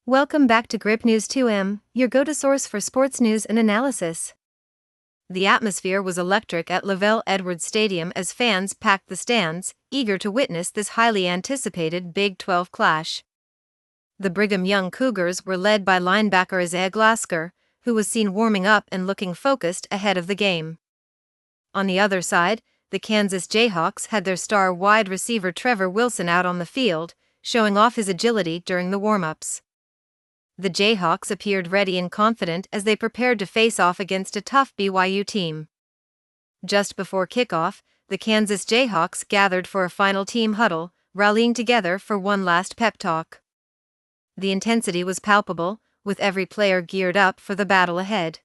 Welcome back to Grip News 2M, your go-to source for sports news and analysis. The atmosphere was electric at LaVell Edwards Stadium as fans packed the stands, eager to witness this highly anticipated Big 12 clash. The Brigham Young Cougars were led by linebacker Isaiah Glasker, who was seen warming up and looking focused ahead of the game. On the other side, the Kansas Jayhawks had their star wide receiver Trevor Wilson out on the field, showing off his agility during the warm-ups. The Jayhawks appeared ready and confident as they prepared to face off against a tough BYU team. Just before kickoff, the Kansas Jayhawks gathered for a final team huddle, rallying together for one last pep talk. The intensity was palpable, with every player geared up for the battle ahead.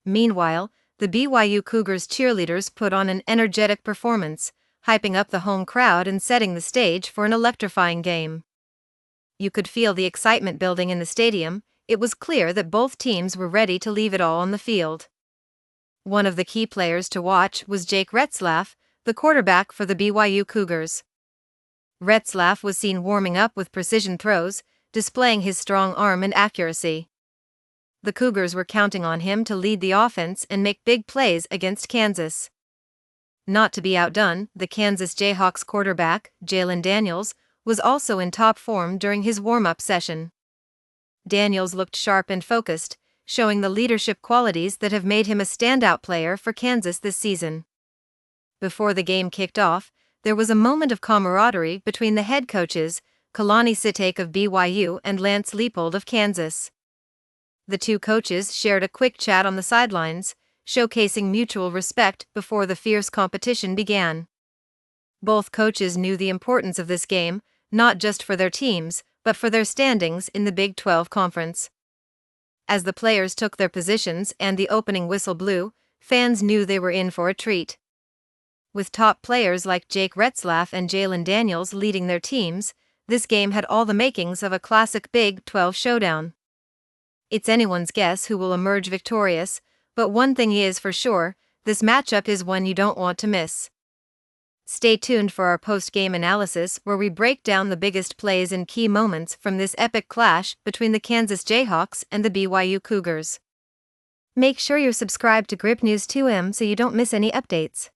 Meanwhile, the BYU Cougars cheerleaders put on an energetic performance, hyping up the home crowd and setting the stage for an electrifying game. You could feel the excitement building in the stadium. It was clear that both teams were ready to leave it all on the field. One of the key players to watch was Jake Retzlaff, the quarterback for the BYU Cougars. Retzlaff was seen warming up with precision throws, displaying his strong arm and accuracy. The Cougars were counting on him to lead the offense and make big plays against Kansas. Not to be outdone, the Kansas Jayhawks quarterback, Jalon Daniels, was also in top form during his warm-up session. Daniels looked sharp and focused, showing the leadership qualities that have made him a standout player for Kansas this season. Before the game kicked off, there was a moment of camaraderie between the head coaches, Kalani Sitake of BYU and Lance Leipold of Kansas. The two coaches shared a quick chat on the sidelines, showcasing mutual respect before the fierce competition began. Both coaches knew the importance of this game, not just for their teams, but for their standings in the Big 12 Conference. As the players took their positions and the opening whistle blew, fans knew they were in for a treat. With top players like Jake Retzlaff and Jalon Daniels leading their teams, this game had all the makings of a classic Big 12 showdown. It's anyone's guess who will emerge victorious, but one thing is for sure, this matchup is one you don't want to miss. Stay tuned for our post-game analysis where we break down the biggest plays and key moments from this epic clash between the Kansas Jayhawks and the BYU Cougars. Make sure you're subscribed to Grip News 2M so you don't miss any updates.